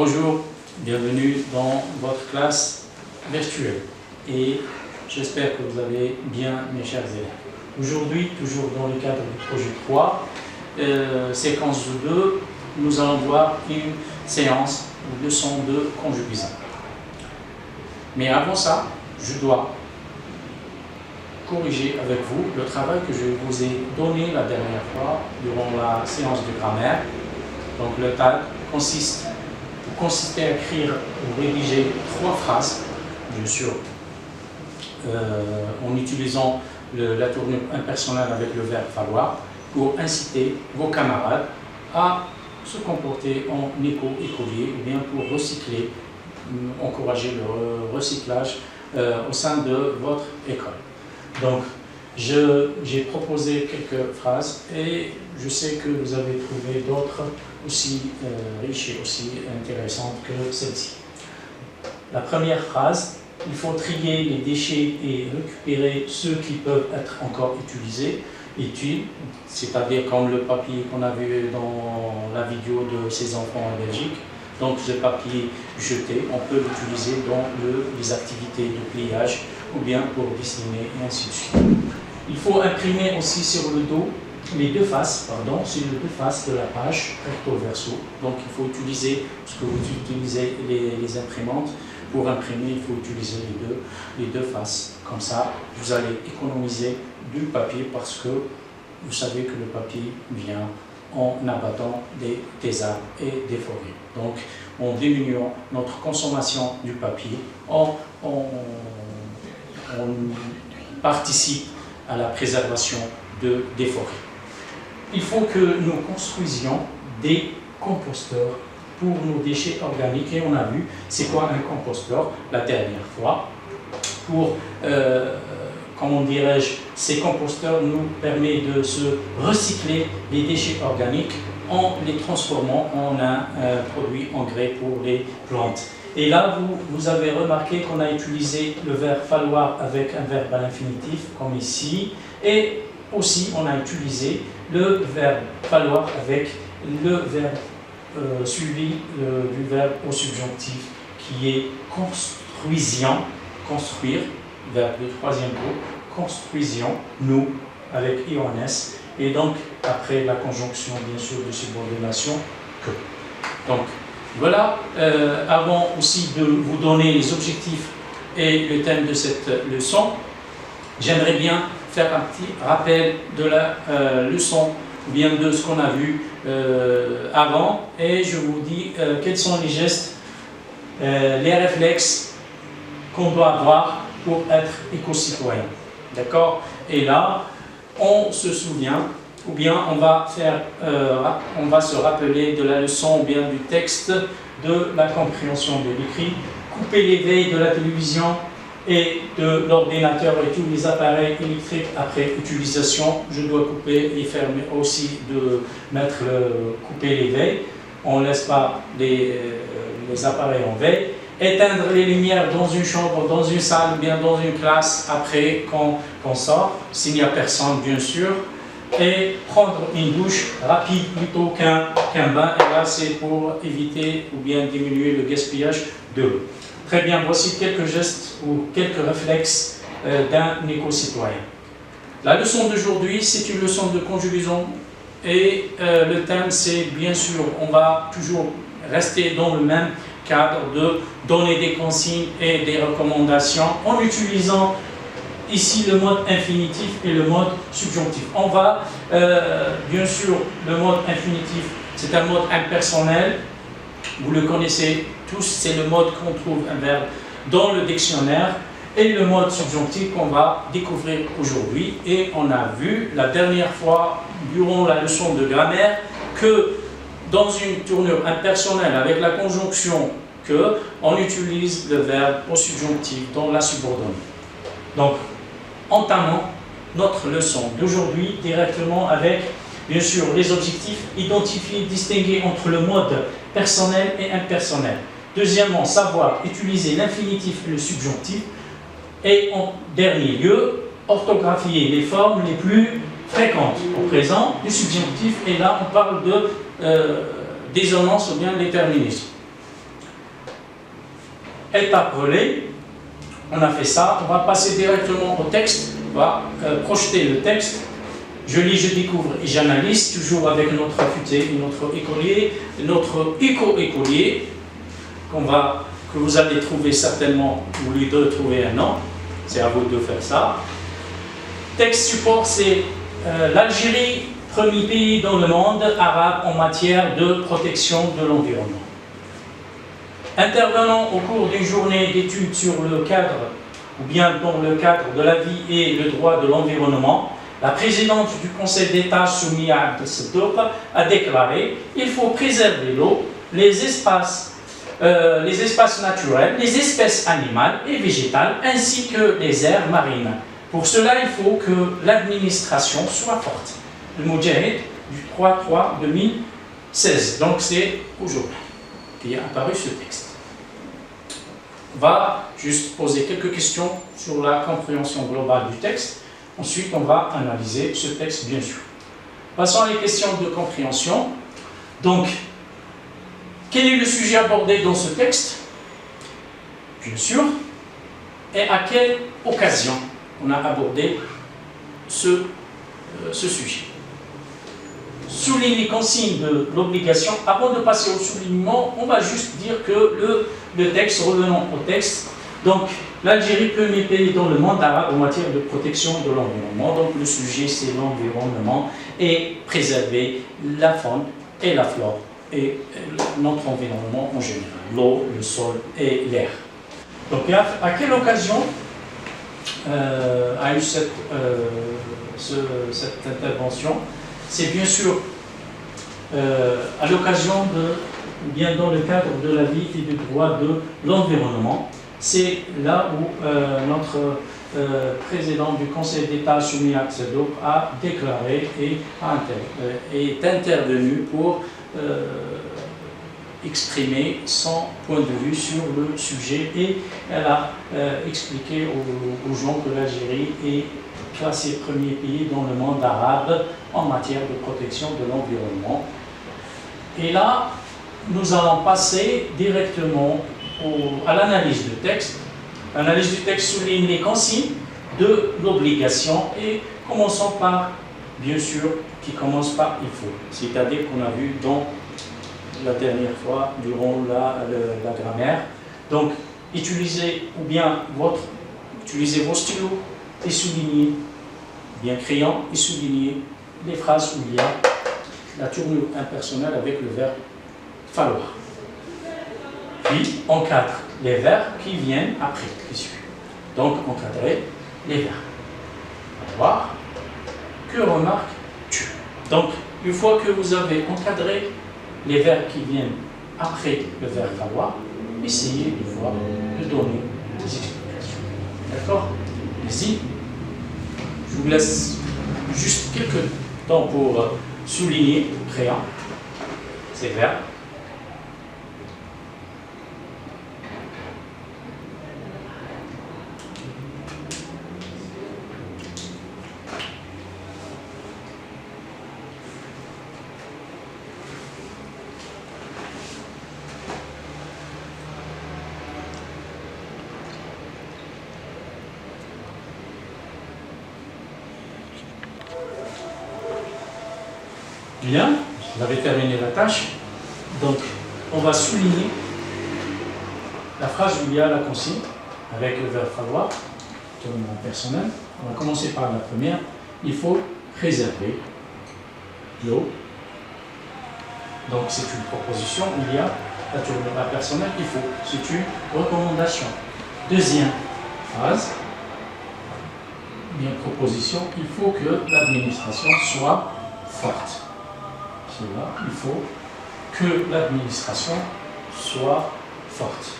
Bonjour, bienvenue dans votre classe virtuelle et j'espère que vous allez bien mes chers élèves. Aujourd'hui, toujours dans le cadre du projet 3, séquence 2, nous allons voir une séance ou leçon de conjugaison. Mais avant ça, je dois corriger avec vous le travail que je vous ai donné la dernière fois durant la séance de grammaire. Donc le TAG consistait à écrire ou rédiger 3 phrases, bien sûr, en utilisant la tournure impersonnelle avec le verbe falloir pour inciter vos camarades à se comporter en écolier ou bien pour recycler, encourager le recyclage au sein de votre école. Donc, j'ai proposé quelques phrases et je sais que vous avez trouvé d'autres aussi riches et aussi intéressantes que celle-ci. La première phrase, il faut trier les déchets et récupérer ceux qui peuvent être encore utilisés, c'est-à-dire comme le papier qu'on a vu dans la vidéo de ces enfants en Belgique. Donc ce papier jeté, on peut l'utiliser dans les activités de pliage ou bien pour dessiner et ainsi de suite. Il faut imprimer aussi sur le dos les deux faces, sur les deux faces de la page, recto verso. Donc il faut utiliser, ce que vous utilisez les imprimantes, pour imprimer, il faut utiliser les deux faces. Comme ça, vous allez économiser du papier parce que vous savez que le papier vient en abattant des arbres et des forêts. Donc, en diminuant notre consommation du papier, on participe à la préservation des forêts. Il faut que nous construisions des composteurs pour nos déchets organiques. Et on a vu, c'est quoi un composteur la dernière fois. Pour, comment dirais-je, ces composteurs nous permettent de se recycler les déchets organiques en les transformant en un produit engrais pour les plantes. Et là, vous avez remarqué qu'on a utilisé le verbe falloir avec un verbe à l'infinitif, comme ici, et aussi on a utilisé le verbe falloir avec le verbe suivi du verbe au subjonctif qui est construisions, construire, verbe de troisième groupe, construisions, nous, avec IONS, et donc après la conjonction bien sûr de subordination, que. Donc voilà, avant aussi de vous donner les objectifs et le thème de cette leçon, j'aimerais bien faire un petit rappel de la leçon, ou bien de ce qu'on a vu avant, et je vous dis quels sont les gestes, les réflexes qu'on doit avoir pour être éco-citoyen. D'accord? Et là, on se souvient, ou bien on va se rappeler de la leçon, ou bien du texte, de la compréhension de l'écrit, couper l'éveil de la télévision et de l'ordinateur et tous les appareils électriques après utilisation. Je dois couper et fermer aussi, de couper l'éveil. On ne laisse pas les appareils en veille. Éteindre les lumières dans une chambre, dans une salle ou bien dans une classe après qu'on sort, s'il n'y a personne bien sûr. Et prendre une douche rapide plutôt qu'un bain. Et là, c'est pour éviter ou bien diminuer le gaspillage de l'eau. Très bien, voici quelques gestes ou quelques réflexes d'un éco-citoyen. La leçon d'aujourd'hui, c'est une leçon de conjugaison et le thème, c'est bien sûr, on va toujours rester dans le même cadre de donner des consignes et des recommandations en utilisant ici le mode infinitif et le mode subjonctif. On va, bien sûr, le mode infinitif, c'est un mode impersonnel. Vous le connaissez tous, c'est le mode qu'on trouve un verbe dans le dictionnaire. Et le mode subjonctif qu'on va découvrir aujourd'hui. Et on a vu la dernière fois, durant la leçon de grammaire, que dans une tournure impersonnelle avec la conjonction que, on utilise le verbe au subjonctif dans la subordonnée. Donc, entamons notre leçon d'aujourd'hui directement avec, bien sûr, les objectifs, identifier, distinguer entre le mode personnel et impersonnel. Deuxièmement, savoir utiliser l'infinitif et le subjonctif. Et en dernier lieu, orthographier les formes les plus fréquentes au présent du subjonctif. Et là, on parle de désonance ou bien déterminisme. étape relais, on a fait ça. On va passer directement au texte. On va projeter le texte. Je lis, je découvre et j'analyse, toujours avec notre affûté, notre écolier, notre éco-écolier, que vous allez trouver certainement, vous lui devez trouver un nom, c'est à vous de faire ça. Texte support, c'est l'Algérie, premier pays dans le monde arabe en matière de protection de l'environnement. Intervenant au cours d'une journée d'études sur le cadre, ou bien dans le cadre de la vie et le droit de l'environnement, la présidente du Conseil d'État, Soumia Abdel Seddouk, a déclaré qu'il faut préserver l'eau, les espaces naturels, les espèces animales et végétales, ainsi que les aires marines. Pour cela, il faut que l'administration soit forte. Le Moudjahid du 3/3/2016. Donc c'est aujourd'hui qu'il est apparu ce texte. On va juste poser quelques questions sur la compréhension globale du texte. Ensuite, on va analyser ce texte, bien sûr. Passons à les questions de compréhension. Donc, quel est le sujet abordé dans ce texte? Bien sûr. Et à quelle occasion on a abordé ce sujet? Souligne les consignes de l'obligation. Avant de passer au soulignement, on va juste dire que le texte, revenons au texte. Donc, l'Algérie, premier pays dans le monde arabe en matière de protection de l'environnement. Donc, le sujet, c'est l'environnement et préserver la faune et la flore et notre environnement en général, l'eau, le sol et l'air. Donc, à quelle occasion a eu cette intervention? C'est bien sûr à l'occasion ou bien dans le cadre de la vie et du droit de l'environnement. C'est là où notre président du Conseil d'État, Soumia Abdel Seddouk, a déclaré et est intervenu pour exprimer son point de vue sur le sujet, et elle a expliqué aux gens que l'Algérie est classé premier pays dans le monde arabe en matière de protection de l'environnement. Et là, nous allons passer directement à l'analyse du texte. L'analyse du texte souligne les consignes de l'obligation et commençons par, bien sûr, qui commence par il faut. C'est-à-dire qu'on a vu dans la dernière fois, durant la grammaire. Donc, utilisez vos stylos et soulignez, bien crayon, et soulignez les phrases où il y a la tournure impersonnelle avec le verbe falloir. Puis, encadre les verbes qui viennent après, qui suivent. Donc, encadrer les verbes. Falloir, que remarques-tu? Donc, une fois que vous avez encadré les verbes qui viennent après le verbe falloir, essayez de donner des explications. D'accord? Allez-y. Je vous laisse juste quelques temps pour souligner, crayon, ces verbes. Bien, vous avez terminé la tâche. Donc, on va souligner la phrase où il y a la consigne avec le verbe falloir, tournure personnel. On va commencer par la première. Il faut préserver l'eau. Donc, c'est une proposition où il y a la tournure personnelle. Il faut. C'est une recommandation. Deuxième phrase. Bien, proposition. Il faut que l'administration soit forte. Là, il faut que l'administration soit forte.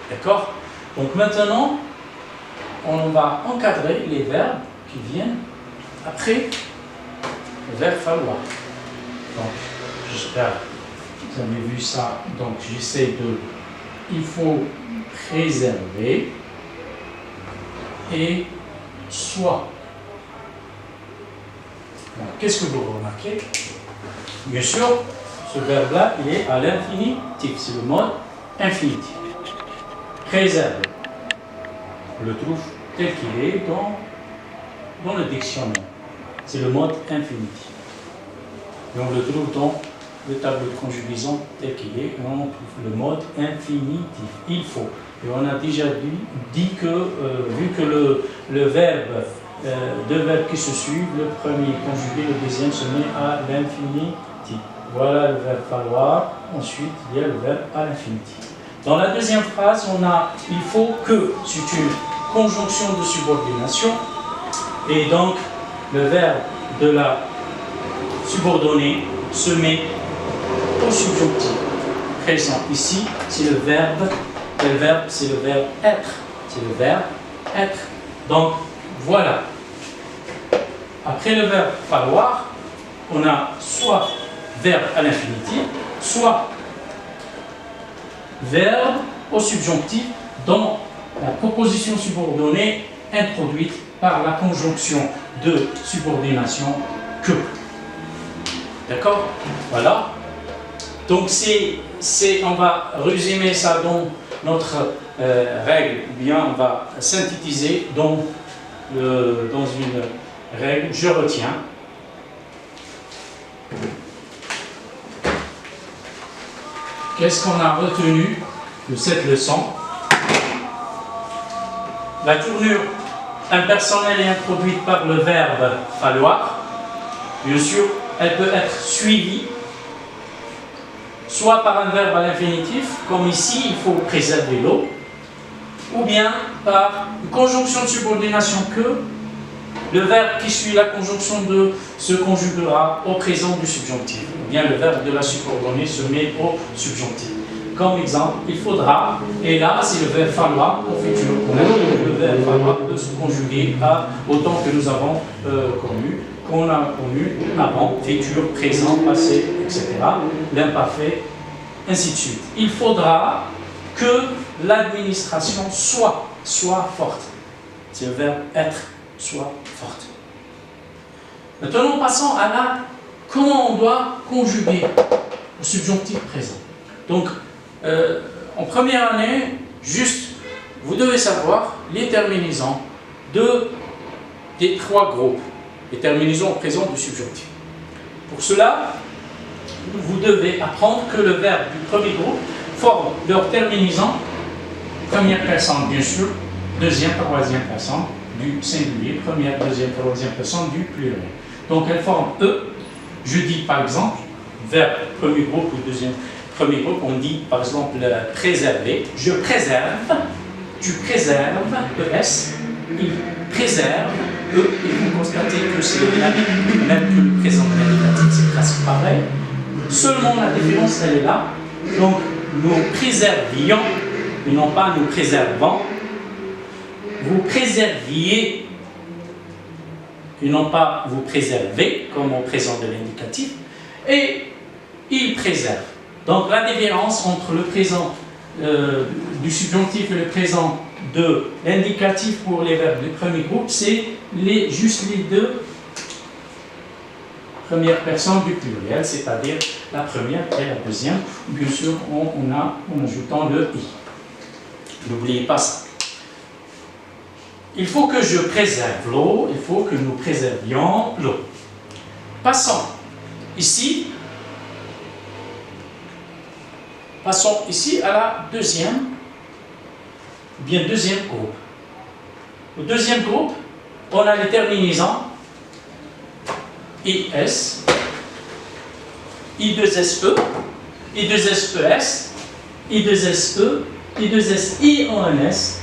D'accord? Donc maintenant, on va encadrer les verbes qui viennent après le verbe falloir. Donc, j'espère que vous avez vu ça. Donc, j'essaie de... Il faut préserver et soit. Qu'est-ce que vous remarquez? Bien sûr, ce verbe-là, il est à l'infinitif, c'est le mode infinitif. préservé. On le trouve tel qu'il est dans le dictionnaire. C'est le mode infinitif. Et on le trouve dans le tableau de conjugaison tel qu'il est. Et on trouve le mode infinitif. Il faut. Et on a déjà dit que, vu que le verbe, deux verbes qui se suivent, le premier conjugué, le deuxième se met à l'infinitif. Voilà le verbe falloir. Ensuite, il y a le verbe à l'infinitif. Dans la deuxième phrase, on a il faut que, c'est une conjonction de subordination. Et donc, le verbe de la subordonnée se met au subjonctif présent. Ici, c'est le verbe. Quel verbe? C'est le verbe être. C'est le verbe être. Donc, voilà. Après le verbe falloir, on a soit verbe à l'infinitif, soit verbe au subjonctif dans la proposition subordonnée introduite par la conjonction de subordination que. D'accord? Voilà. Donc, on va résumer ça dans notre règle, ou bien on va synthétiser dans une règle. Je retiens. Qu'est-ce qu'on a retenu de cette leçon? La tournure impersonnelle est introduite par le verbe falloir. Bien sûr, elle peut être suivie soit par un verbe à l'infinitif, comme ici, il faut préserver l'eau, ou bien par une conjonction de subordination que le verbe qui suit la conjonction de se conjuguera au présent du subjonctif. Ou bien le verbe de la subordonnée se met au subjonctif. Comme exemple, il faudra, et là c'est le verbe falloir au futur. Le verbe falloir peut se conjuguer au temps que nous avons connu, qu'on a connu avant, futur, présent, passé, etc. L'imparfait, ainsi de suite. Il faudra que l'administration soit forte. C'est le verbe être, soit forte. Maintenant, passons à comment on doit conjuguer le subjonctif présent. Donc, en première année, juste, vous devez savoir les terminaisons des trois groupes, les terminaisons présents du subjonctif. Pour cela, vous devez apprendre que le verbe du premier groupe forme leur terminaison, première personne bien sûr, deuxième, troisième personne du singulier, première, deuxième, troisième personne du pluriel. Donc elles forment E. Je dis par exemple, verbe premier groupe ou deuxième premier groupe, on dit par exemple préserver. Je préserve, tu préserves, ES, il préserve, E, et vous constatez que c'est le même que le présent de l'indicatif, c'est presque pareil. Seulement la différence, elle est là. Donc nous préservions, et non pas nous préservons. Vous préserviez, et non pas vous préservez, comme au présent de l'indicatif. Et il préserve. Donc la différence entre le présent du subjonctif et le présent de l'indicatif pour les verbes du premier groupe, c'est juste les deux premières personnes du pluriel, c'est-à-dire la première et la deuxième, bien sûr en ajoutant le i. N'oubliez pas ça. Il faut que je préserve l'eau, il faut que nous préservions l'eau. Passons ici à la deuxième groupe. Au deuxième groupe, on a les terminaisons IS, I2SE, I2SES, I2SE, I2SIONS,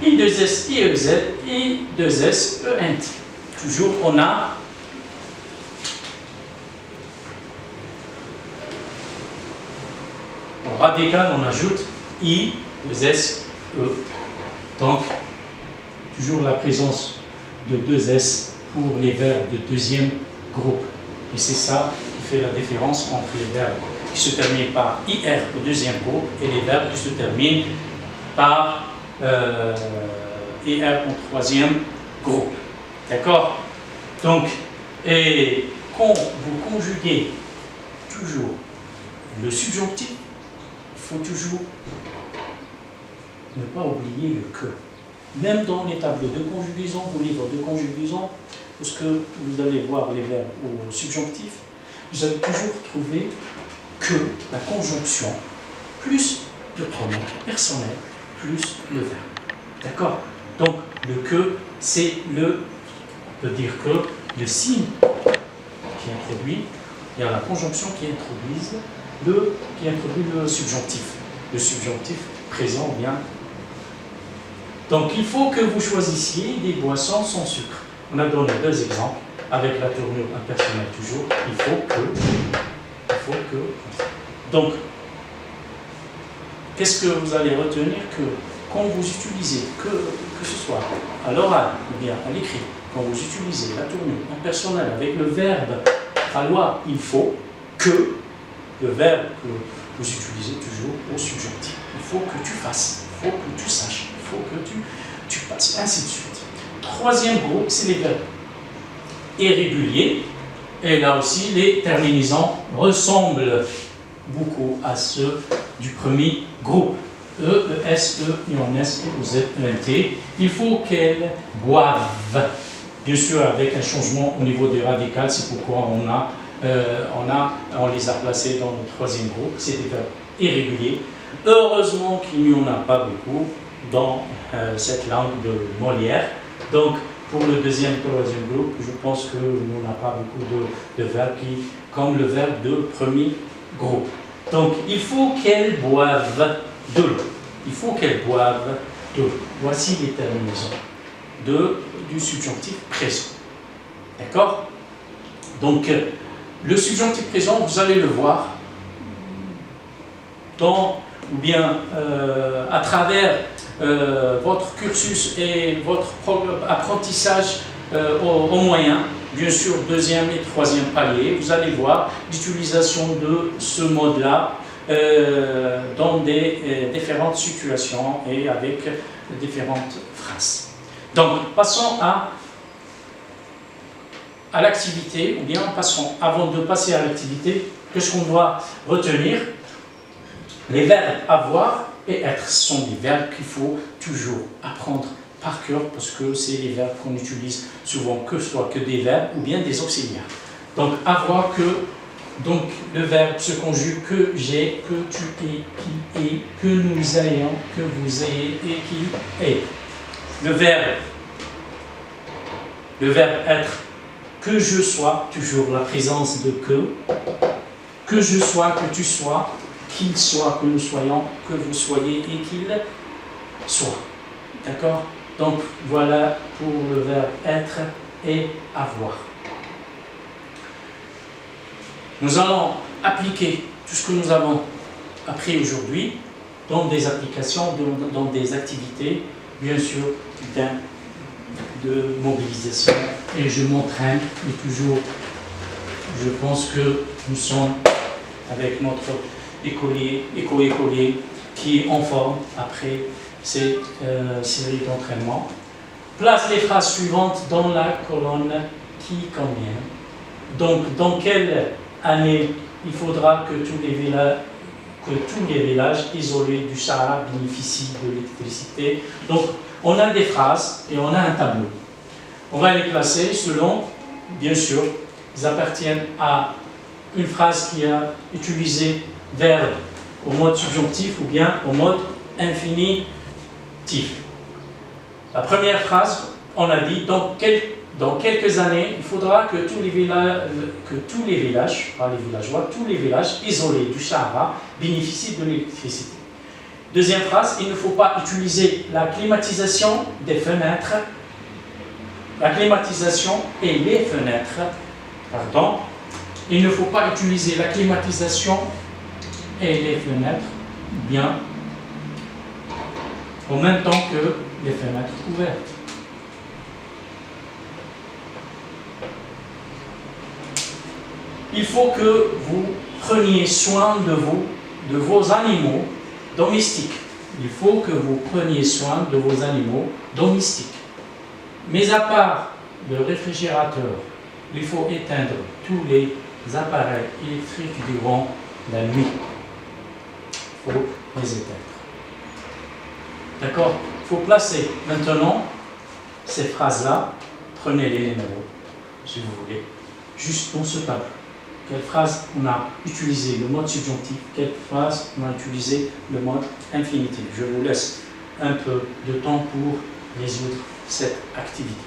I2SIEZ, I2SENT. Toujours, on a en radical, on ajoute I, deux S, E. Donc, toujours la présence de deux S pour les verbes de deuxième groupe. Et c'est ça qui fait la différence entre les verbes qui se terminent par IR au deuxième groupe et les verbes qui se terminent par IR au troisième groupe. D'accord? Donc, et quand vous conjuguez toujours le subjonctif, il faut toujours ne pas oublier le que. Même dans les tableaux de conjugaison, vos livres de conjugaison, lorsque vous allez voir les verbes au subjonctif, vous allez toujours trouver que la conjonction plus le pronom personnel plus le verbe. D'accord? Donc, le que, c'est on peut dire que le signe qui introduit, il y a la conjonction qui introduit le subjonctif présent ou bien. Donc il faut que vous choisissiez des boissons sans sucre. On a donné 2 exemples avec la tournure impersonnelle toujours. Il faut que. Donc, qu'est-ce que vous allez retenir? Que quand vous utilisez, que ce soit à l'oral ou bien à l'écrit, quand vous utilisez la tournure impersonnelle avec le verbe falloir, il faut que, le verbe que vous utilisez toujours au subjonctif. Il faut que tu fasses, il faut que tu saches, il faut que tu passes, ainsi de suite. Troisième groupe, c'est les verbes irréguliers. Et là aussi, les terminaisons ressemblent beaucoup à ceux du premier groupe. E, ES, E, IONS, EOZ, ENT. Il faut qu'elles boivent. Bien sûr, avec un changement au niveau des radicales, c'est pourquoi on les a placés dans le troisième groupe. C'est des verbes irréguliers. Heureusement qu'il n'y en a pas beaucoup dans cette langue de Molière. Donc, pour le deuxième, troisième groupe, je pense qu'il n'y en a pas beaucoup de verbes comme le verbe de premier groupe. Donc, il faut qu'elles boivent de l'eau. Il faut qu'elles boivent de l'eau. Voici les terminaisons du subjonctif présent. D'accord? Donc, le subjonctif présent, vous allez le voir ou bien à travers votre cursus et votre apprentissage au moyen, bien sûr, deuxième et troisième palier, vous allez voir l'utilisation de ce mode-là dans des différentes situations et avec différentes phrases. Donc, passons à l'activité, ou bien passons, avant de passer à l'activité, qu'est-ce qu'on doit retenir? Les verbes avoir et être sont des verbes qu'il faut toujours apprendre par cœur parce que c'est les verbes qu'on utilise souvent, que ce soit que des verbes ou bien des auxiliaires. Donc, avoir donc le verbe se conjugue que j'ai, que tu es, qui est, que nous ayons, que vous ayez et qui est. Le verbe être, que je sois, toujours la présence de que je sois, que tu sois, qu'il soit, que nous soyons, que vous soyez et qu'il soit. D'accord? Donc voilà pour le verbe être et avoir. Nous allons appliquer tout ce que nous avons appris aujourd'hui dans des applications, dans des activités, bien sûr, de mobilisation. Et je m'entraîne, et toujours, je pense que nous sommes avec notre écolier qui est en forme après ces séries d'entraînement. Place les phrases suivantes dans la colonne qui convient. Donc, dans quelle année il faudra que tous les villages isolés du Sahara bénéficient de l'électricité? Donc, on a des phrases et on a un tableau. On va les classer selon, bien sûr, ils appartiennent à une phrase qui a utilisé verbe au mode subjonctif ou bien au mode infinitif. La première phrase, on a dit dans quelques années, il faudra que tous les villages, pas les villageois, tous les villages isolés du Sahara bénéficient de l'électricité. Deuxième phrase, il ne faut pas utiliser la climatisation des fenêtres, la climatisation et les fenêtres, pardon. Il ne faut pas utiliser la climatisation et les fenêtres bien en même temps que les fenêtres ouvertes. Il faut que vous preniez soin de vos animaux domestiques. Il faut que vous preniez soin de vos animaux domestiques. Mais à part le réfrigérateur, il faut éteindre tous les appareils électriques durant la nuit. Il faut les éteindre. D'accord? Il faut placer maintenant ces phrases-là, prenez les numéros, si vous voulez, juste dans ce tableau. Quelle phrase on a utilisé le mode subjonctif, quelle phrase on a utilisé le mode infinitif. Je vous laisse un peu de temps pour résoudre cette activité.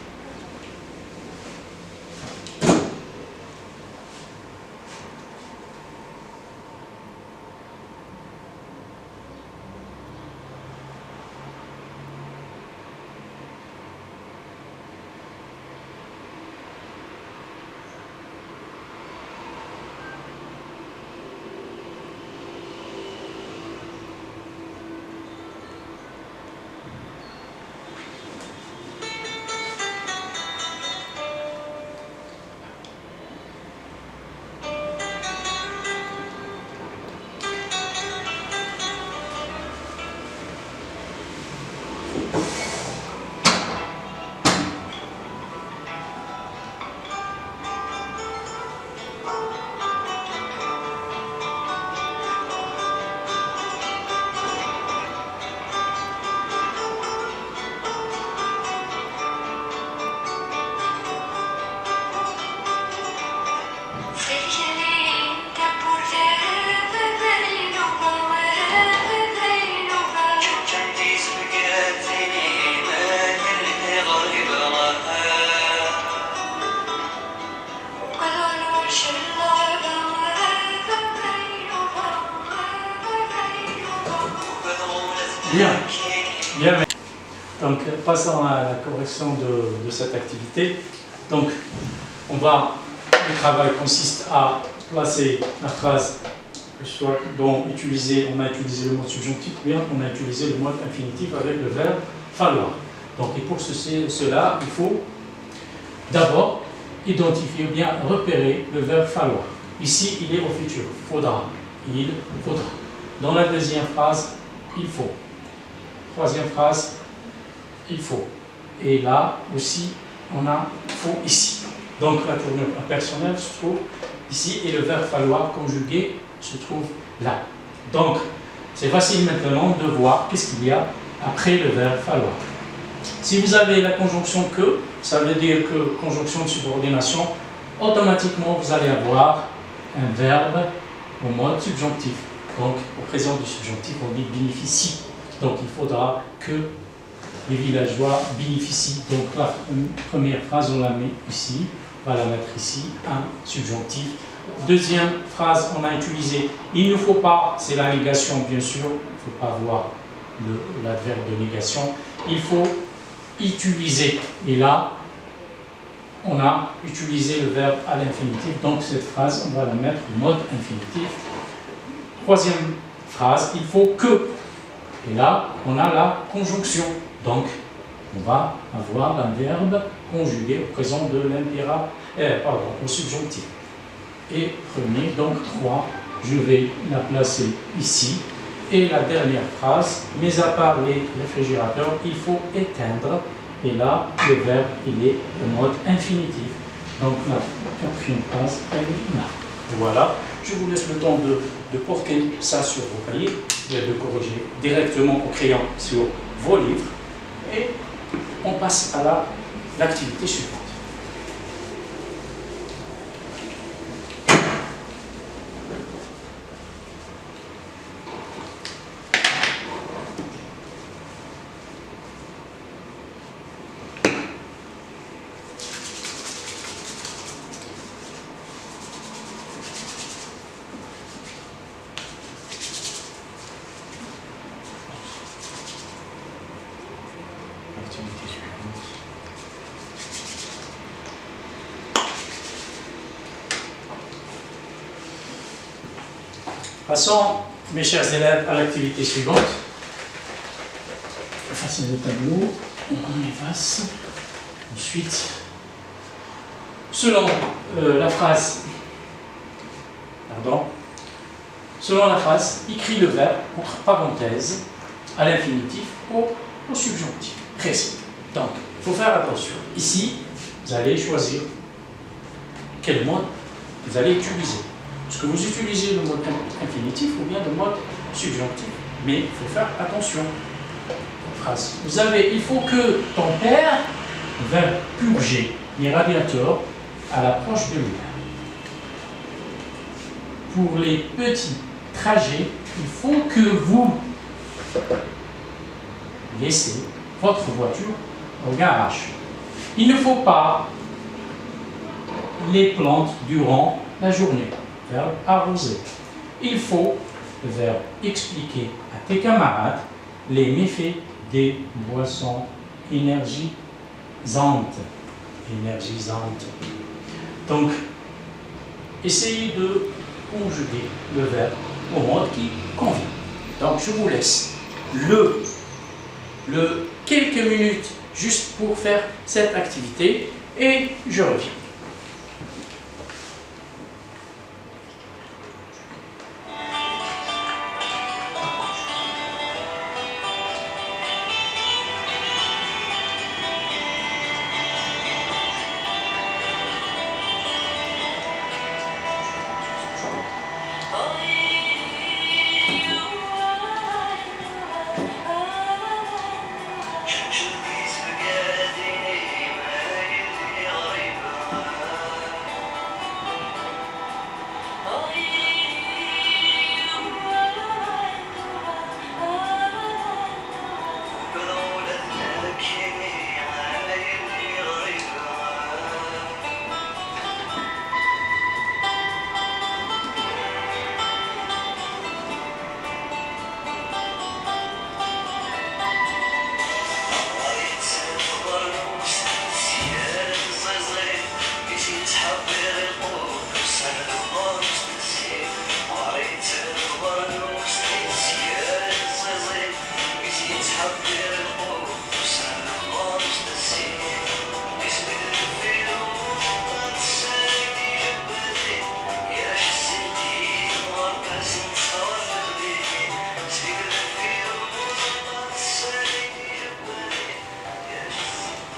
Bien, bien. Donc, passons à la correction de cette activité. Donc, le travail consiste à placer la phrase soit dont on a utilisé le mode subjonctif, ou bien on a utilisé le mode infinitif avec le verbe falloir. Donc, et pour cela, il faut d'abord identifier ou bien repérer le verbe falloir. Ici, il est au futur. Faudra. Il faudra. Dans la deuxième phrase, il faut. Troisième phrase, il faut. Et là aussi, on a faut ici. Donc la tournure personnelle se trouve ici et le verbe falloir conjugué se trouve là. Donc c'est facile maintenant de voir qu'est-ce qu'il y a après le verbe falloir. Si vous avez la conjonction que, ça veut dire que conjonction de subordination, automatiquement vous allez avoir un verbe au mode subjonctif. Donc au présent du subjonctif, on dit bénéficie. Donc il faudra que les villageois bénéficient. Donc la première phrase, on la met ici, on va la mettre ici, un subjonctif. Deuxième phrase, on a utilisé il ne faut pas, c'est la négation bien sûr, il ne faut pas voir l'adverbe de négation. Il faut utiliser. Et là, on a utilisé le verbe à l'infinitif. Donc cette phrase, on va la mettre en mode infinitif. Troisième phrase, il faut que. Et là, on a la conjonction. Donc, on va avoir un verbe conjugué au présent de au subjonctif. Et premier, donc 3, je vais la placer ici. Et la dernière phrase, mis à part les réfrigérateurs, il faut éteindre. Et là, le verbe, il est au mode infinitif. Donc la quatrième phrase, elle est là. Voilà, je vous laisse le temps de porter ça sur vos cahiers, de corriger directement au crayon sur vos livres. Et on passe à l'activité suivante. Passons, mes chers élèves, à l'activité suivante. Effacez le tableau, on efface. Ensuite, selon la phrase, écris le verbe entre parenthèses à l'infinitif au subjonctif précis. Donc, il faut faire attention. Ici, vous allez choisir quel mode vous allez utiliser. Est-ce que vous utilisez le mode infinitif ou bien le mode subjonctif? Mais il faut faire attention. phrase. Il faut que ton père va purger les radiateurs à l'approche de l'hiver. Pour les petits trajets, il faut que vous laissez votre voiture au garage. Il ne faut pas les plantes durant la journée. Verbe arroser. Il faut, le verbe expliquer à tes camarades les méfaits des boissons énergisantes. Donc, essayez de conjuguer le verbe au mode qui convient. Donc, je vous laisse quelques minutes juste pour faire cette activité et je reviens.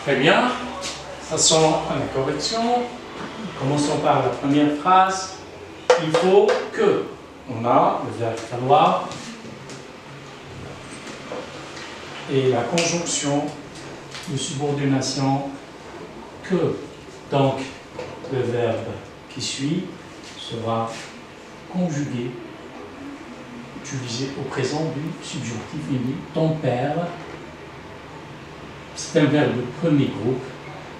Très bien, passons à la correction. Commençons par la première phrase. Il faut que, on a le verbe falloir et la conjonction de subordination que. Donc, le verbe qui suit sera conjugué, utilisé au présent du subjonctif. Il dit ton père. C'est un verbe de premier groupe,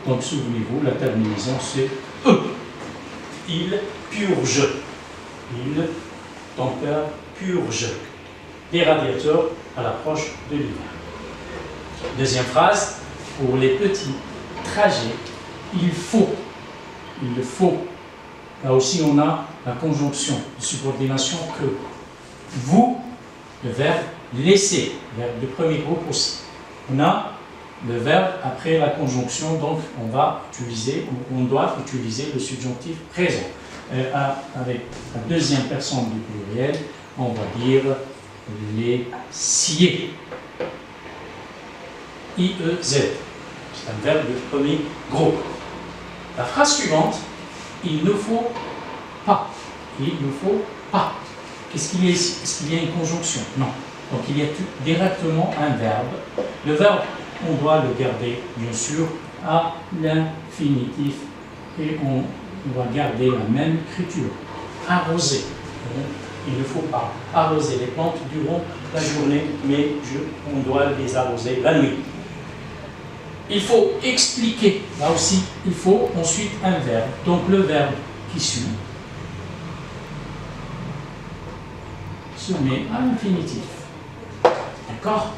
donc souvenez-vous, la terminaison c'est E. Il purge. Ton père purge les radiateurs à l'approche de l'hiver. Deuxième phrase, pour les petits trajets, il faut. Là aussi on a la conjonction de subordination que. Vous, le verbe laisser, verbe de premier groupe aussi. On a le verbe après la conjonction, donc on doit utiliser le subjonctif présent. Avec la deuxième personne du pluriel, on va dire les scier. IEZ. C'est un verbe de premier groupe. La phrase suivante, il ne faut pas. Il ne faut pas. Qu'est-ce qu'il y a ici? Est-ce qu'il y a une conjonction? Non. Donc il y a directement un verbe. Le verbe, on doit le garder, bien sûr, à l'infinitif et on doit garder la même écriture. Arroser. Il ne faut pas arroser les plantes durant la journée, mais on doit les arroser la nuit. Il faut expliquer. Là aussi, il faut ensuite un verbe. Donc le verbe qui suit se met à l'infinitif. D'accord?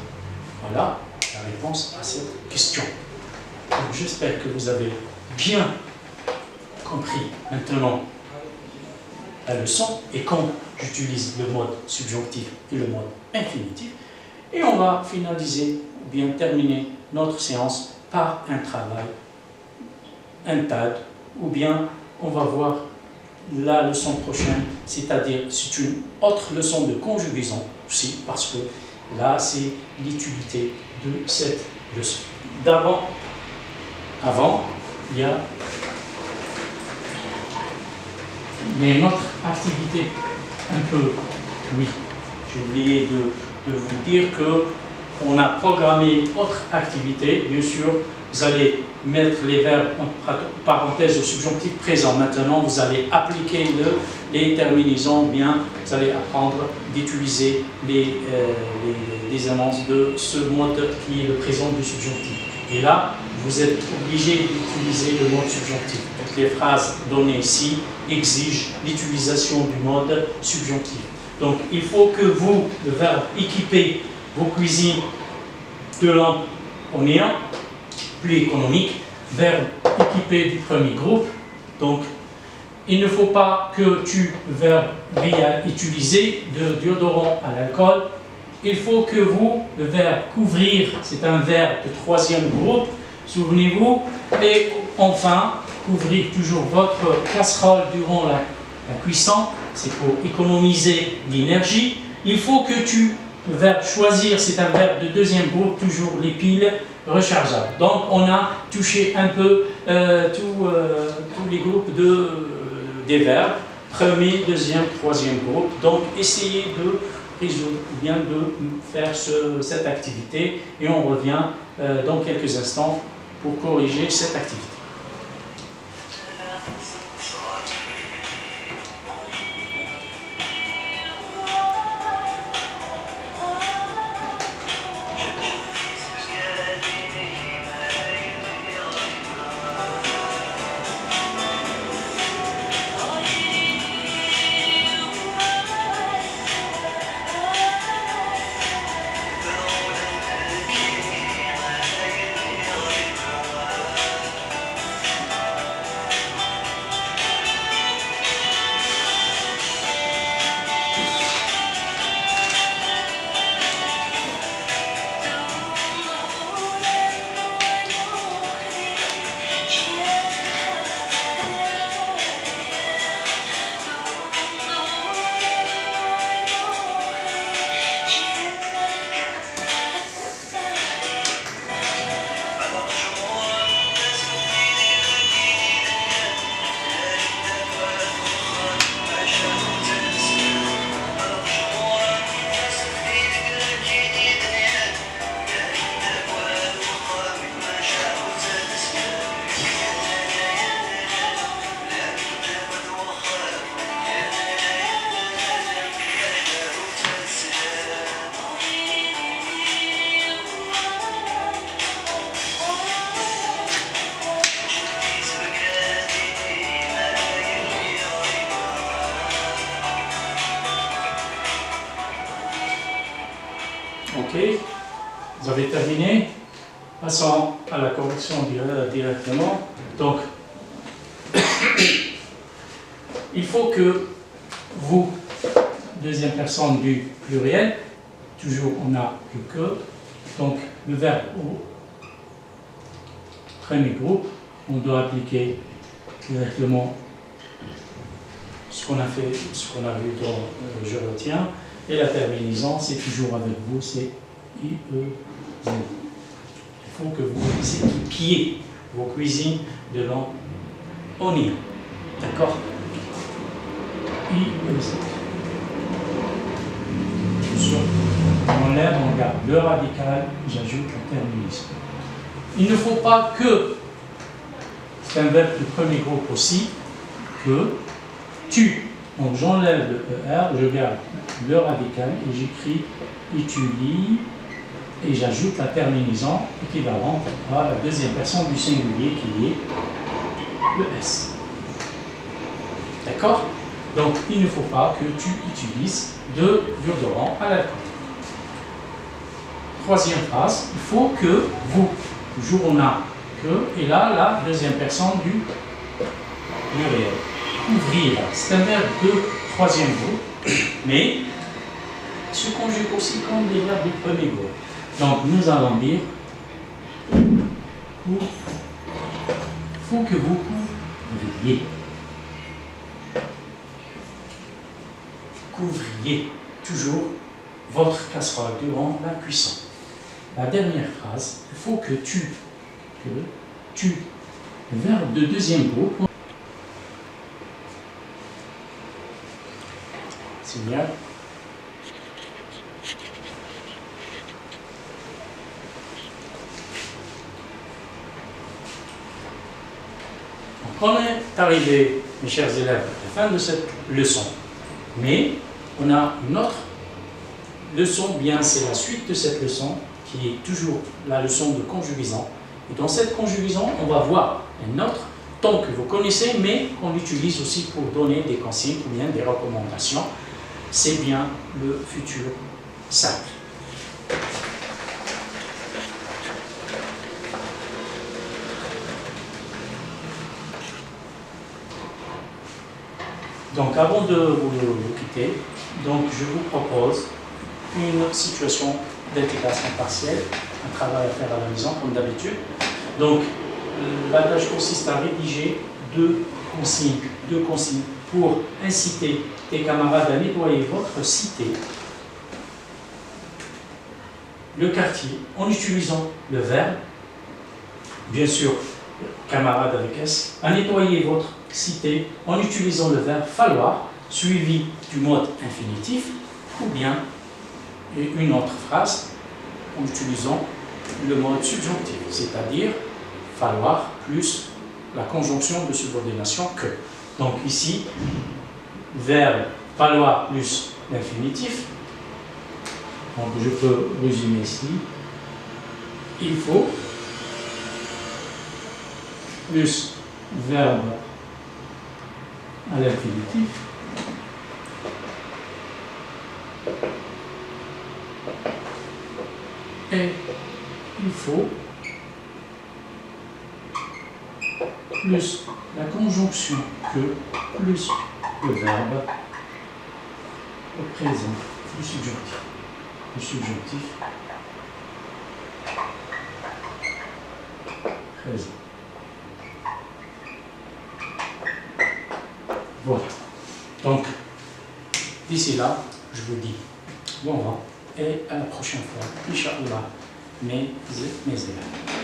Voilà la réponse à cette question. J'espère que vous avez bien compris maintenant la leçon et quand j'utilise le mode subjonctif et le mode infinitif. Et on va finaliser ou bien terminer notre séance par un travail, un TAD, ou bien on va voir la leçon prochaine, c'est-à-dire c'est une autre leçon de conjugaison aussi, parce que là c'est l'utilité de cette leçon. Avant, il y a notre activité un peu, oui, j'ai oublié de vous dire que on a programmé une autre activité. Bien sûr, vous allez mettre les verbes entre parenthèses au subjonctif présent. Maintenant, vous allez appliquer les terminaisons, bien, vous allez apprendre d'utiliser les annonces de ce mode qui est le présent du subjonctif. Et là, vous êtes obligé d'utiliser le mode subjonctif. Donc, les phrases données ici exigent l'utilisation du mode subjonctif. Donc, il faut que vous, le verbe équiper vos cuisines de lampes au néon, plus économique, verbe équipé du premier groupe. Donc, il ne faut pas que tu, verbe réel, utiliser de déodorant à l'alcool. Il faut que vous, le verbe couvrir, c'est un verbe de troisième groupe, souvenez-vous. Et enfin, couvrir toujours votre casserole durant la cuisson, c'est pour économiser l'énergie. Il faut que tu, le verbe choisir, c'est un verbe de deuxième groupe, toujours les piles rechargeables. Donc on a touché un peu tous les groupes des verbes, premier, deuxième, troisième groupe. Donc essayez de résoudre ou bien de faire cette activité et on revient dans quelques instants pour corriger cette activité. Ok, vous avez terminé. Passons à la correction directement. Donc, il faut que vous, deuxième personne du pluriel, toujours on a le que, donc le verbe au premier groupe, on doit appliquer directement ce qu'on a fait, ce qu'on a vu dans je retiens. Et la terminaison, c'est toujours avec vous, c'est IE. Il faut que vous équipiez vos cuisines de lampes au néon. D'accord? IE. On enlève, on garde le radical, j'ajoute la terminaison. Il ne faut pas que, c'est un verbe de premier groupe aussi, que tu. Donc j'enlève le ER, je garde le radical et j'écris utilise et j'ajoute la terminaison équivalente à la deuxième personne du singulier qui est le S. D'accord? Donc il ne faut pas que tu utilises de déodorant à l'alcool. Troisième phrase, il faut que vous, toujours on a que, et là la deuxième personne du pluriel. Couvrir, c'est un verbe de troisième groupe, mais se conjugue aussi comme des verbes du premier groupe. Donc nous allons dire il faut que vous couvriez. Couvriez toujours votre casserole durant la cuisson. La dernière phrase, il faut que tu, le verbe de deuxième groupe. C'est bien. On est arrivé, mes chers élèves, à la fin de cette leçon. Mais on a une autre leçon, bien c'est la suite de cette leçon, qui est toujours la leçon de conjugaison. Et dans cette conjugaison, on va voir un autre ton que vous connaissez, mais qu'on utilise aussi pour donner des consignes ou bien des recommandations. C'est bien le futur simple. Donc avant de vous quitter, donc, je vous propose une situation d'intégration partielle, un travail à faire à la maison comme d'habitude. Donc la tâche consiste à rédiger deux consignes pour inciter tes camarades à nettoyer votre cité, le quartier, en utilisant le verbe, bien sûr, camarade avec S, à nettoyer votre cité en utilisant le verbe falloir, suivi du mode infinitif, ou bien une autre phrase en utilisant le mode subjonctif, c'est-à-dire falloir plus la conjonction de subordination que. Donc ici, verbe falloir plus l'infinitif. Donc je peux résumer ici. Il faut plus verbe à l'infinitif. Et il faut plus la conjonction que plus le verbe au présent du subjonctif. Le subjonctif présent. Voilà. Donc, d'ici là, je vous dis bon vent et à la prochaine fois, Inch'Allah, mes élèves.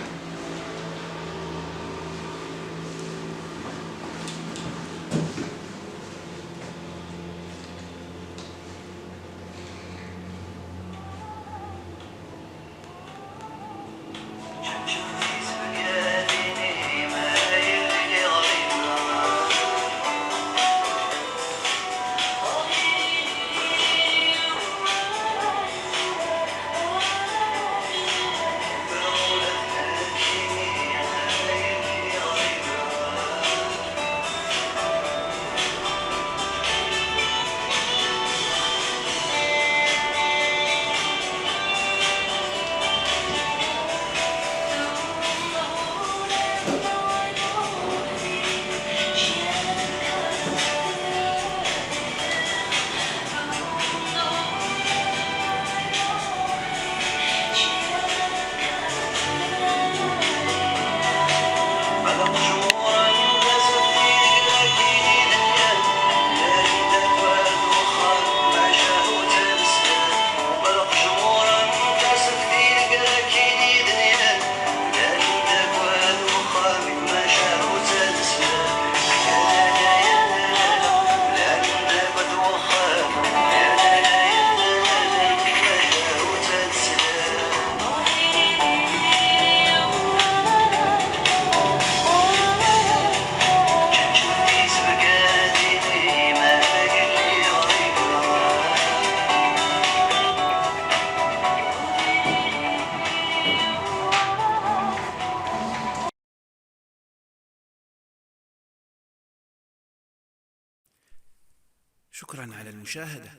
شكرا على المشاهدة.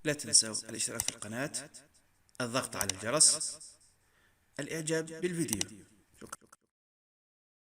لا تنسوا الاشتراك في القناة، الضغط على الجرس، الإعجاب بالفيديو.